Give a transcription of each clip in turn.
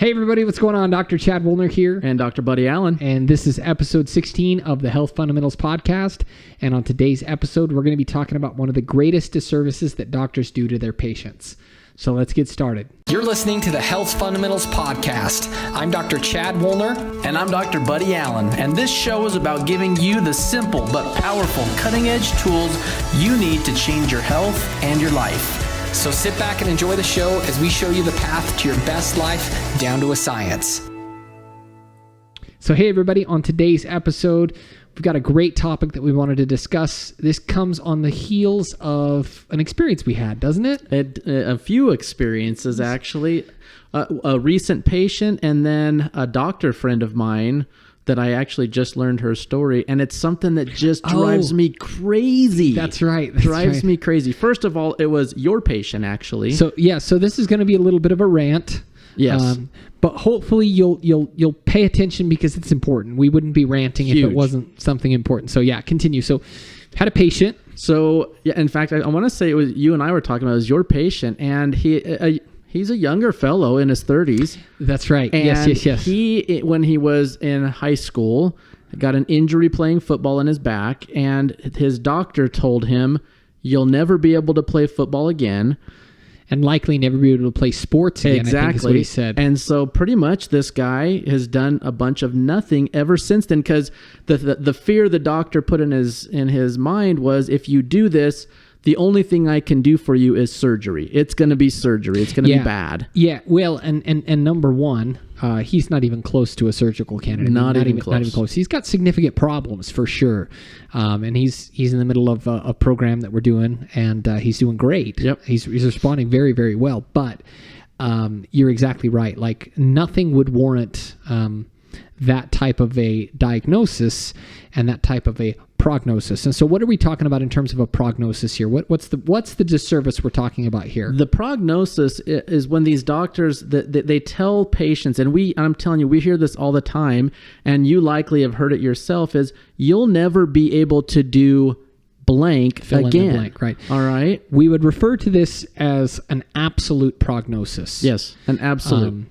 Hey everybody, what's going on? Dr. Chad Woolner here. And Dr. Buddy Allen. And this is episode 16 of the Health Fundamentals Podcast. And on today's episode, we're going to be talking about one of the greatest disservices that doctors do to their patients. So let's get started. You're listening to the Health Fundamentals Podcast. I'm Dr. Chad Woolner. And I'm Dr. Buddy Allen. And this show is about giving you the simple but powerful cutting-edge tools you need to change your health and your life. So sit back and enjoy the show as we show you the path to your best life down to a science. So hey everybody, on today's episode, we've got a great topic that we wanted to discuss. This comes on the heels of an experience we had, doesn't it? A few experiences, actually. A recent patient and then a doctor friend of mine that I actually just learned her story, and it's something that just drives me crazy. That's right. Drives me crazy. First of all, it was your patient, actually. So this is going to be a little bit of a rant. Yes. But hopefully you'll pay attention because it's important. We wouldn't be ranting if it wasn't something important. So yeah, continue. So had a patient. So yeah, in fact, I want to say it was you and I were talking about. It was your patient, and he's a younger fellow in his 30s. That's right. And yes. He, when he was in high school, got an injury playing football in his back, and his doctor told him, "You'll never be able to play football again." And likely never be able to play sports again, Exactly. I think is what he said. And so pretty much this guy has done a bunch of nothing ever since then, because the fear the doctor put in his mind was, if you do this, the only thing I can do for you is surgery. It's going to be surgery. It's going to be bad. Yeah. Well, and number one, he's not even close to a surgical candidate. Not even close. He's got significant problems for sure. And he's in the middle of a program that we're doing, and he's doing great. Yep. He's responding very, very well. But you're exactly right. Like nothing would warrant that type of a diagnosis and that type of a prognosis. And so what are we talking about in terms of a prognosis here? What's the disservice we're talking about here? The prognosis is when these doctors they tell patients, and I'm telling you, we hear this all the time, and you likely have heard it yourself, is you'll never be able to do blank Fill again. in the blank, right? All right. We would refer to this as an absolute prognosis. Yes, an absolute.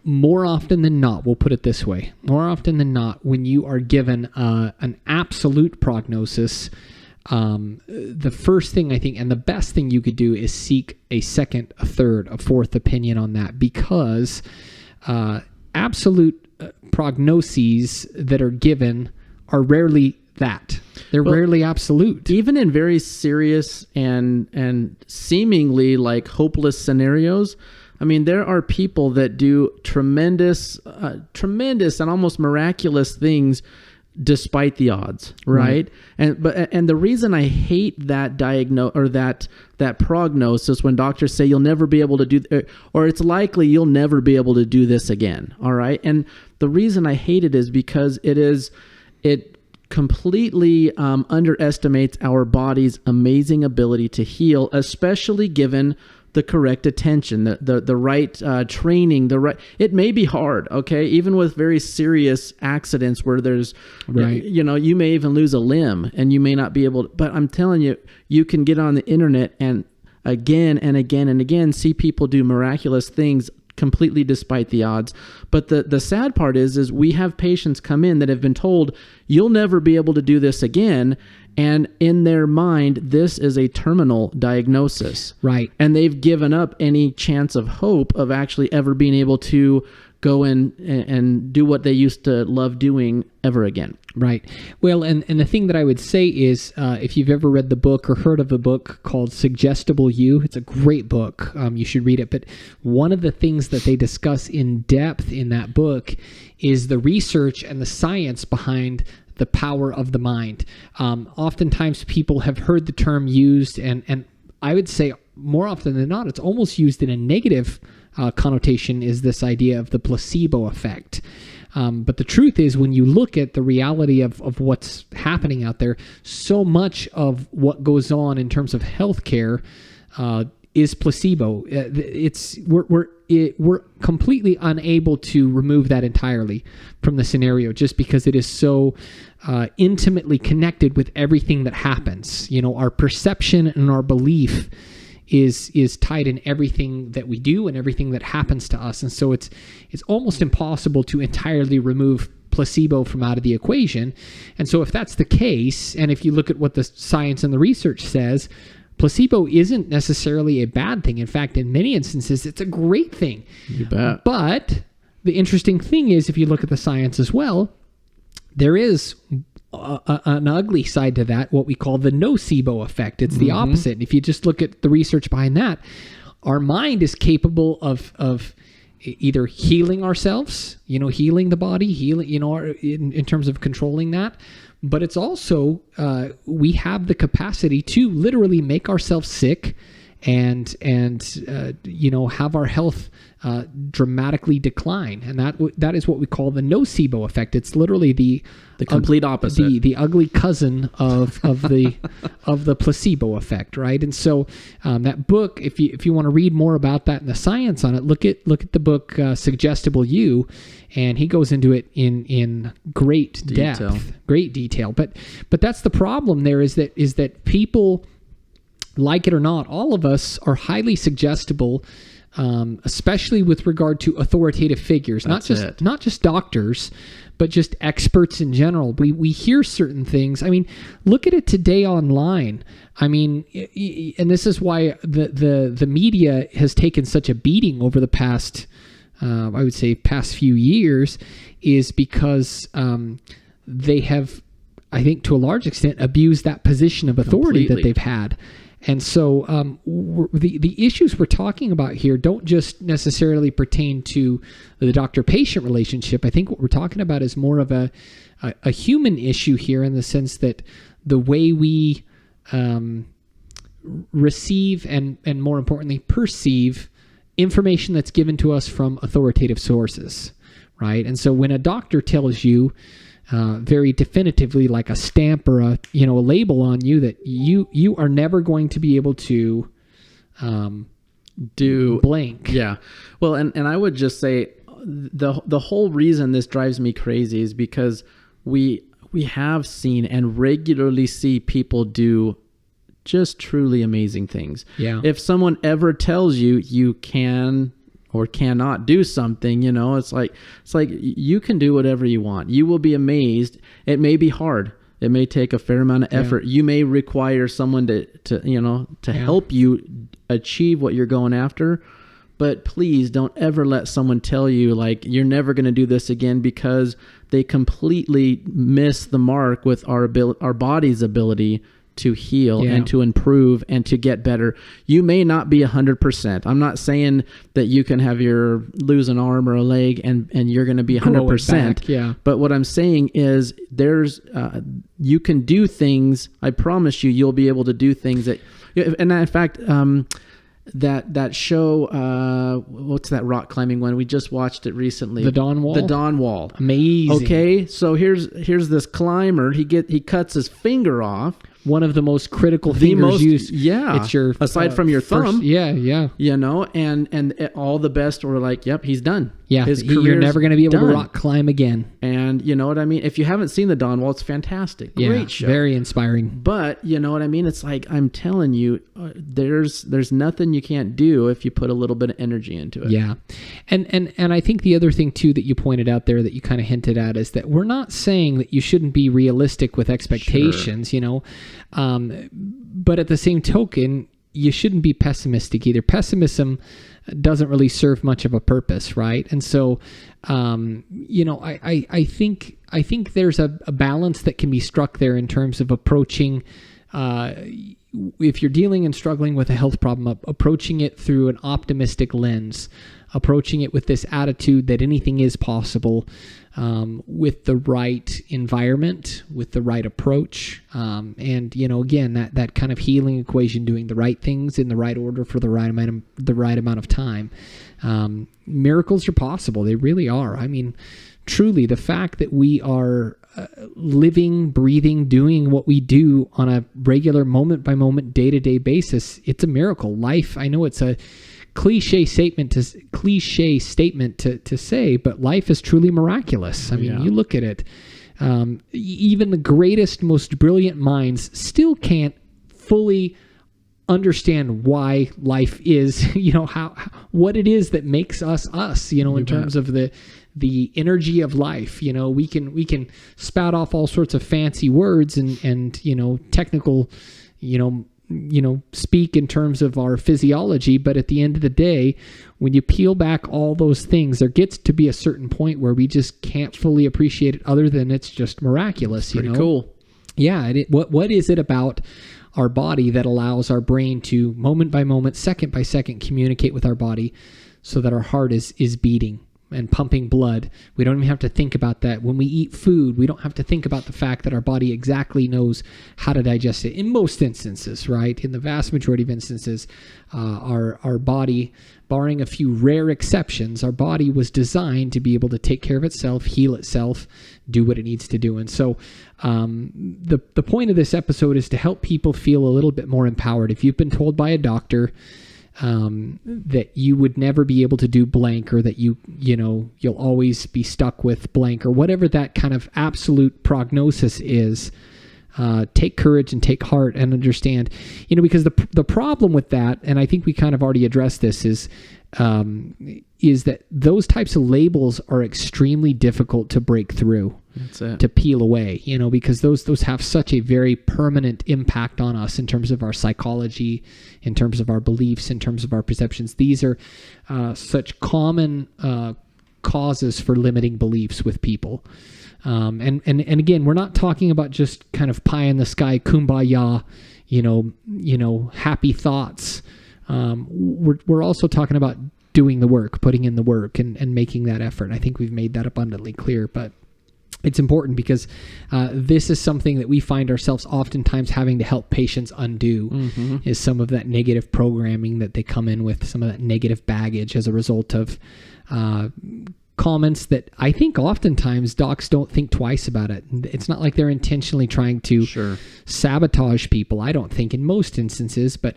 More often than not, we'll put it this way, more often than not, when you are given an absolute prognosis, the first thing I think, and the best thing you could do, is seek a second, a third, a fourth opinion on that, because absolute prognoses that are given are rarely that. They're rarely absolute. Even in very serious and seemingly like hopeless scenarios, I mean, there are people that do tremendous and almost miraculous things despite the odds, right? And the reason I hate that that prognosis, when doctors say you'll never be able to do, or it's likely you'll never be able to do this again, all right? And the reason I hate it is because it completely underestimates our body's amazing ability to heal, especially given the correct attention, the right training, it may be hard, okay? Even with very serious accidents where there's, you may even lose a limb and you may not be able to, but I'm telling you, you can get on the internet and again and again and again see people do miraculous things completely despite the odds. But the sad part is we have patients come in that have been told, you'll never be able to do this again. And in their mind, this is a terminal diagnosis. Right. And they've given up any chance of hope of actually ever being able to go in and do what they used to love doing ever again. Right. Well, and the thing that I would say is, if you've ever read the book or heard of the book called Suggestible You, it's a great book. You should read it. But one of the things that they discuss in depth in that book is the research and the science behind the power of the mind. Oftentimes people have heard the term used, and I would say more often than not, it's almost used in a negative connotation, is this idea of the placebo effect. But the truth is, when you look at the reality of what's happening out there, so much of what goes on in terms of healthcare is placebo. We're completely unable to remove that entirely from the scenario, just because it is so intimately connected with everything that happens. Our perception and our belief is tied in everything that we do and everything that happens to us. And so it's almost impossible to entirely remove placebo from out of the equation. And so if that's the case, and if you look at what the science and the research says, placebo isn't necessarily a bad thing. In fact, in many instances, it's a great thing. You bet. But the interesting thing is, if you look at the science as well, there is an ugly side to that, what we call the nocebo effect. It's the opposite. And if you just look at the research behind that, our mind is capable of either healing ourselves, healing the body, healing, in terms of controlling that. But it's also, we have the capacity to literally make ourselves sick and have our health dramatically decline. And that is what we call the nocebo effect. It's literally the complete opposite, the ugly cousin of the placebo effect, right? And so that book, if you want to read more about that and the science on it, look at the book Suggestible You, and he goes into it in great depth, great detail. But that's the problem. There is that people, like it or not, all of us are highly suggestible, especially with regard to authoritative figures. Not just doctors, but just experts in general. We hear certain things. I mean, look at it today online. I mean, and this is why the media has taken such a beating over the past, I would say, past few years, is because they have, I think, to a large extent, abused that position of authority that they've had. And so the issues we're talking about here don't just necessarily pertain to the doctor-patient relationship. I think what we're talking about is more of a human issue here, in the sense that the way we receive and more importantly perceive information that's given to us from authoritative sources, right? And so when a doctor tells you very definitively, like a stamp or a label on you, that you are never going to be able to do blank. Yeah. Well, and I would just say the whole reason this drives me crazy is because we have seen and regularly see people do just truly amazing things. Yeah. If someone ever tells you can or cannot do something, it's like you can do whatever you want. You will be amazed. It may be hard. It may take a fair amount of effort. You may require someone to help you achieve what you're going after. But please don't ever let someone tell you like you're never going to do this again, because they completely miss the mark with our body's ability to heal and to improve and to get better. You may not be 100%. I'm not saying that you can lose an arm or a leg and you're going to be 100%. Yeah. But what I'm saying is you can do things. I promise you'll be able to do things that, and in fact, that show, what's that rock climbing one? We just watched it recently. The Dawn Wall? The Dawn Wall. Amazing. Okay, so here's this climber. He cuts his finger off. One of the most critical fingers used. Yeah. It's your aside from your thumb. Yeah. And all the best were like, yep, he's done. Yeah. You're never going to be able to rock climb again. And you know what I mean? If you haven't seen the Dawn Wall, it's fantastic. Great show. Very inspiring. But you know what I mean? It's like, I'm telling you, there's nothing you can't do if you put a little bit of energy into it. Yeah. And I think the other thing too that you pointed out there that you kind of hinted at is that we're not saying that you shouldn't be realistic with expectations, but at the same token, you shouldn't be pessimistic either. Pessimism doesn't really serve much of a purpose, right? And so, I think there's a balance that can be struck there in terms of approaching, if you're dealing and struggling with a health problem, approaching it through an optimistic lens, approaching it with this attitude that anything is possible, with the right environment, with the right approach, and again, that kind of healing equation, doing the right things in the right order for the right amount of time. Miracles are possible; they really are. I mean, truly, the fact that we are living, breathing, doing what we do on a regular, moment by moment, day to day basis, it's a miracle. Life. I know it's a cliche statement to say, but life is truly miraculous. I mean, you look at it, even the greatest, most brilliant minds still can't fully understand why life is, what it is that makes us us, in terms of the energy of life. We can spout off all sorts of fancy words and technical, speak in terms of our physiology, but at the end of the day, when you peel back all those things, there gets to be a certain point where we just can't fully appreciate it, other than it's just miraculous. Pretty cool. Yeah. What is it about our body that allows our brain to moment by moment, second by second, communicate with our body so that our heart is beating and pumping blood? We don't even have to think about that. When we eat food, we don't have to think about the fact that our body exactly knows how to digest it. In most instances, right? In the vast majority of instances, our body, barring a few rare exceptions, our body was designed to be able to take care of itself, heal itself, do what it needs to do. And so the point of this episode is to help people feel a little bit more empowered. If you've been told by a doctor that you would never be able to do blank, or that you'll always be stuck with blank, or whatever that kind of absolute prognosis is, take courage and take heart and understand, because the problem with that, and I think we kind of already addressed this, is that those types of labels are extremely difficult to break through. That's it. To peel away, because those have such a very permanent impact on us in terms of our psychology, in terms of our beliefs, in terms of our perceptions. These are such common causes for limiting beliefs with people. And again, we're not talking about just kind of pie in the sky, kumbaya, happy thoughts. We're also talking about doing the work, putting in the work, and making that effort. I think we've made that abundantly clear, but it's important because this is something that we find ourselves oftentimes having to help patients undo, is some of that negative programming that they come in with, some of that negative baggage as a result of comments that I think oftentimes docs don't think twice about it. It's not like they're intentionally trying to sabotage people, I don't think, in most instances, but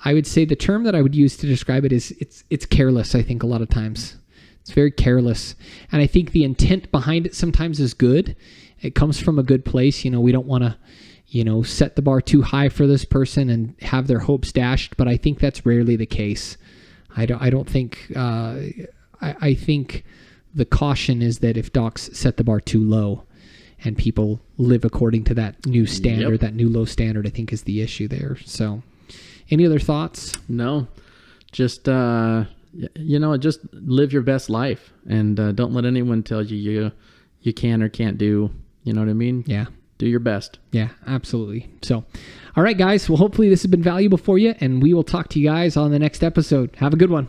I would say the term that I would use to describe it is it's careless. I think a lot of times it's very careless, and I think the intent behind it sometimes is good. It comes from a good place. We don't want to set the bar too high for this person and have their hopes dashed, but I think that's rarely the case. I don't think I think the caution is that if docs set the bar too low and people live according to that new standard, that new low standard, I think is the issue there. So any other thoughts? No, just, just live your best life, and don't let anyone tell you can or can't do, you know what I mean? Yeah. Do your best. Yeah, absolutely. So, all right, guys. Well, hopefully this has been valuable for you, and we will talk to you guys on the next episode. Have a good one.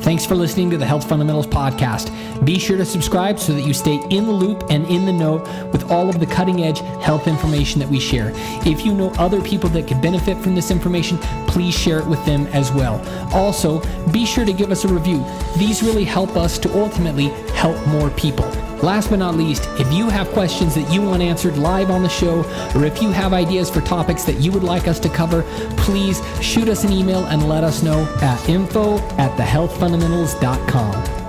Thanks for listening to the Health Fundamentals Podcast. Be sure to subscribe so that you stay in the loop and in the know with all of the cutting-edge health information that we share. If you know other people that could benefit from this information, please share it with them as well. Also, be sure to give us a review. These really help us to ultimately help more people. Last but not least, if you have questions that you want answered live on the show, or if you have ideas for topics that you would like us to cover, please shoot us an email and let us know at info@thehealthfundamentals.com.